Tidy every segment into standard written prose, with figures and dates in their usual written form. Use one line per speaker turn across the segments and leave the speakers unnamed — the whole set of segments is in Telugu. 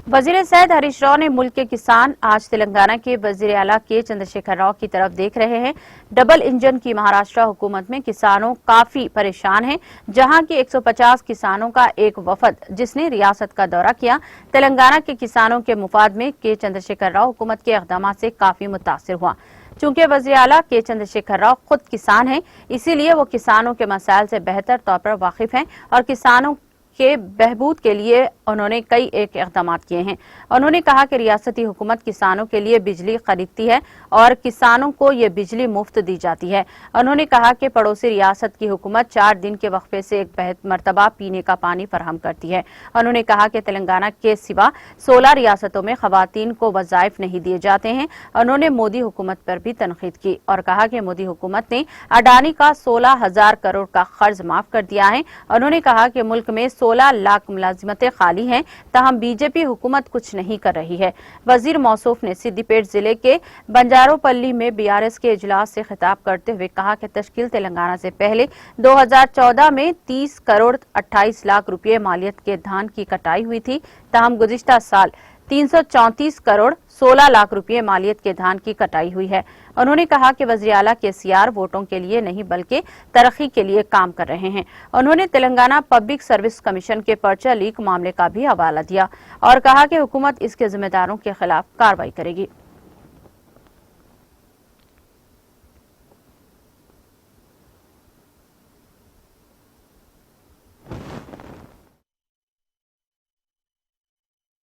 वजीर सेहत हरीश राव ने मुल्क के किसान आज तेलंगाना के वजीर आला के चंद्रशेखर राव की तरफ देख रहे हैं। डबल इंजन की महाराष्ट्र हुकूमत में किसानों काफी परेशान हैं। जहां की 150 किसानों का एक वफद जिसने रियासत का दौरा किया, तेलंगाना के किसानों के मुफाद में के चंद्रशेखर राव हुकूमत के इक़दाम से काफी मुतासिर हुआ। चूंकि वज़ीर आला के चंद्रशेखर राव खुद किसान हैं, इसीलिए वो किसानों के मसाइल से बेहतर तौर पर वाकिफ हैं और किसानों के बहबूद के लिए उन्होंने कई एक इक़दाम किए हैं। उन्होंने कहा कि रियासती हुकूमत किसानों के लिए बिजली खरीदती है और किसानों को ये बिजली मुफ्त दी जाती है। उन्होंने कहा कि पड़ोसी रियासत की हुकूमत 4 दिन के वक्फे से एक मरतबा पीने का पानी फराहम करती है। उन्होंने कहा कि तेलंगाना के सिवा 16 रियासतों में खवातीन को वज़ाइफ नहीं दिए जाते हैं। उन्होंने मोदी हुकूमत पर भी तनकीद की और कहा कि मोदी हुकूमत ने अडानी का 16,000 करोड़ का कर्ज माफ कर दिया है। उन्होंने कहा कि मुल्क में 16 लाख मुलाजिमतें खाली हैं, तहम बीजेपी हुकूमत कुछ नहीं कर रही है। वजीर मौसूफ ने सिद्दीपेट जिले के बंजारोपल्ली में बीआरएस के इजलास से खिताब करते हुए कहा कि तश्कील तेलंगाना से पहले 2014 में 30 करोड़ 28 लाख रुपये मालियत के धान की कटाई हुई थी, तहम गुज़िश्ता साल 334 करोड़ 16 लाख रुपये मालियत के धान की कटाई हुई है। उन्होंने कहा कि वज़ीर आला केसीआर वोटों के लिए नहीं बल्कि तरक्की के लिए काम कर रहे हैं। उन्होंने तेलंगाना पब्लिक सर्विस कमीशन के पर्चा लीक मामले का भी हवाला दिया और कहा कि हुकूमत इसके जिम्मेदारों के खिलाफ कार्रवाई करेगी।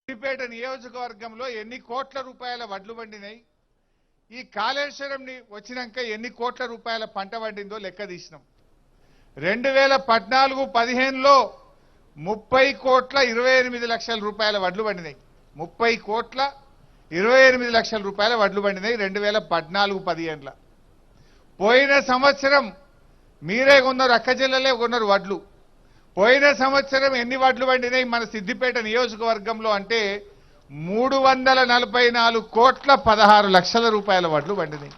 సిద్దిపేట నియోజకవర్గంలో ఎన్ని కోట్ల రూపాయల వడ్లు పండినాయి, ఈ కాళేశ్వరం వచ్చినాక ఎన్ని కోట్ల రూపాయల పంట పండిందో లెక్క తీసినాం। 2014-15లో 30 కోట్ల 28 లక్షల రూపాయల వడ్లు పండినాయి। 30 కోట్ల 28 లక్షల రూపాయల వడ్లు పండినాయి 2014-15లో। పోయిన సంవత్సరం మీరే కొన్నారు, అక్క జిల్లాలే కొన్నారు వడ్లు। పోయిన సంవత్సరం ఎన్ని వడ్లు పండినాయి మన సిద్దిపేట నియోజకవర్గంలో అంటే 344 కోట్ల 16 లక్షల రూపాయల వడ్లు పండినాయి।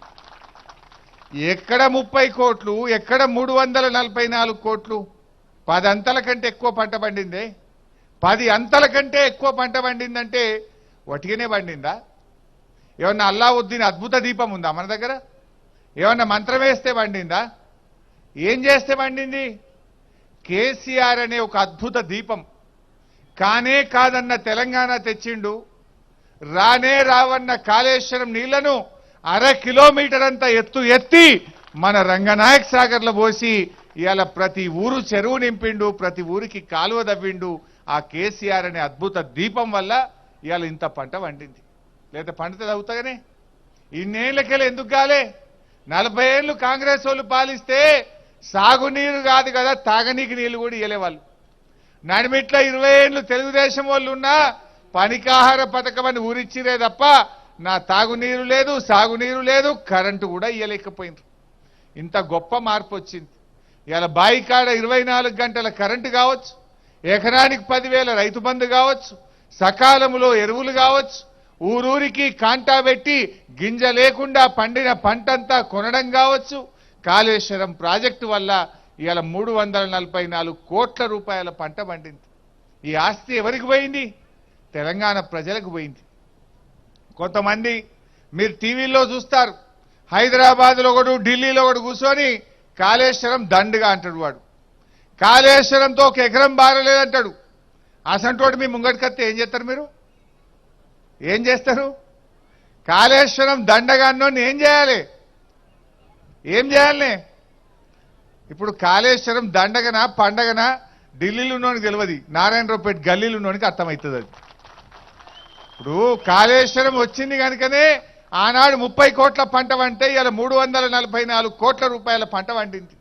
ఎక్కడ 30 కోట్లు, ఎక్కడ 344 కోట్లు? 10 అంతల కంటే ఎక్కువ పంట పండిందే। 10 అంతల కంటే ఎక్కువ పంట పండిందంటే వటిగానే పండిందా? ఏమన్నా అల్లావుద్దీన్ అద్భుత దీపం ఉందా మన దగ్గర? ఏమన్నా మంత్రం వేస్తే పండిందా? ఏం చేస్తే పండింది? కేసీఆర్ అనే ఒక అద్భుత దీపం కానే కాదన్న తెలంగాణ తెచ్చిండు। రానే రావన్న కాళేశ్వరం నీళ్లను 1/2 కిలోమీటర్ అంత ఎత్తి మన రంగనాయక్ సాగర్లో పోసి ఇవాళ ప్రతి ఊరు చెరువు నింపిండు, ప్రతి ఊరికి కాలువ దవ్విండు। ఆ కేసీఆర్ అనే అద్భుత దీపం వల్ల ఇవాళ ఇంత పంట పండింది। లేదా పండితే అవుతాగానే ఇన్నేళ్లకెళ్ళి ఎందుకు కాలే? 40 ఏళ్ళు కాంగ్రెస్ వాళ్ళు పాలిస్తే సాగునీరు కాదు కదా, తాగనీకి నీళ్లు కూడా ఇయ్యలే వాళ్ళు। నడిమిట్ల 20 ఏళ్ళు తెలుగుదేశం వాళ్ళు ఉన్నా పనికాహార పథకం అని ఊరిచ్చిరే తప్ప నా తాగునీరు లేదు, సాగునీరు లేదు, కరెంటు కూడా ఇయ్యలేకపోయింది। ఇంత గొప్ప మార్పు వచ్చింది। ఇవాళ బాయికాడ 24 గంటల కరెంటు కావచ్చు, ఎకరానికి 10,000 రైతు బంధు కావచ్చు, సకాలంలో ఎరువులు కావచ్చు, ఊరూరికి కాంటా పెట్టి గింజ లేకుండా పండిన పంటంతా కొనడం కావచ్చు। కాళేశ్వరం ప్రాజెక్టు వల్ల ఇవాళ 344 కోట్ల రూపాయల పంట పండింది। ఈ ఆస్తి ఎవరికి పోయింది? తెలంగాణ ప్రజలకు పోయింది। కొంతమంది మీరు టీవీలో చూస్తారు, హైదరాబాద్లో ఒకడు, ఢిల్లీలో ఒకడు కూర్చొని కాళేశ్వరం దండుగా అంటాడు। వాడు కాళేశ్వరంతో ఒక ఎకరం బారలేదంటాడు। అసంటోటి మీ ముంగటికత్తే ఏం చేస్తారు? మీరు ఏం చేస్తారు? కాళేశ్వరం దండగాన్నోని ఏం చేయాలి? ఏం చేయాలనే? ఇప్పుడు కాళేశ్వరం దండగనా పండగనా ఢిల్లీలో ఉన్నోనికి తెలియదు, నారాయణరావుపేట గల్లీలో ఉన్నోనికి అర్థమవుతుంది అది। ఇప్పుడు కాళేశ్వరం వచ్చింది కనుకనే ఆనాడు 30 కోట్ల పంట పంటే ఇవాళ 344 కోట్ల రూపాయల పంట పండింది।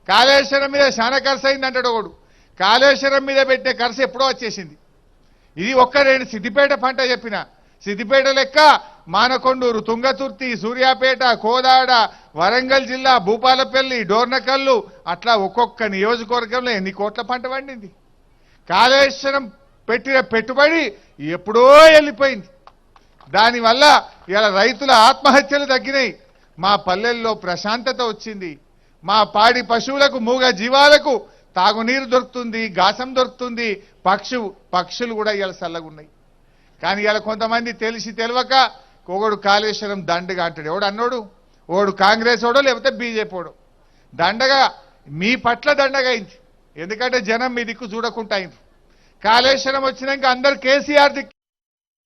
కాళేశ్వరం మీద చాలా ఖర్చు అయింది అంటాడు ఒకడు। కాళేశ్వరం మీద పెట్టే ఖర్చు ఎప్పుడో వచ్చేసింది। ఇది ఒక్కరేంటి సిద్దిపేట పంట చెప్పిన సిద్దిపేట లెక్క మానకొండూరు, తుంగతుర్తి, సూర్యాపేట, కోదాడ, వరంగల్ జిల్లా, భూపాలపల్లి, డోర్నకల్లు అట్లా ఒక్కొక్క నియోజకవర్గంలో ఎన్ని కోట్ల పంట పండింది? కాళేశ్వరం పెట్టిన పెట్టుబడి ఎప్పుడో వెళ్ళిపోయింది। దానివల్ల ఇలా రైతుల ఆత్మహత్యలు తగ్గినాయి, మా పల్లెల్లో ప్రశాంతత వచ్చింది, మా పాడి పశువులకు, మూగ జీవాలకు తాగునీరు దొరుకుతుంది, గాసం దొరుకుతుంది, పక్షులు కూడా ఇలా చల్లగున్నాయి। కానీ ఇలా కొంతమంది తెలిసి తెలియక ఒకడు కాళేశ్వరం దండగా అంటాడు. ఎవడు అన్నోడు? ఓడు కాంగ్రెస్ ఓడో లేకపోతే బీజేపీ ఓడో. దండగా మీ పట్ల దండగా అయింది. ఎందుకంటే జనం మీ దిక్కు చూడకుండా అయింది. కాళేశ్వరం వచ్చినాక అందరు కేసీఆర్ దిక్కు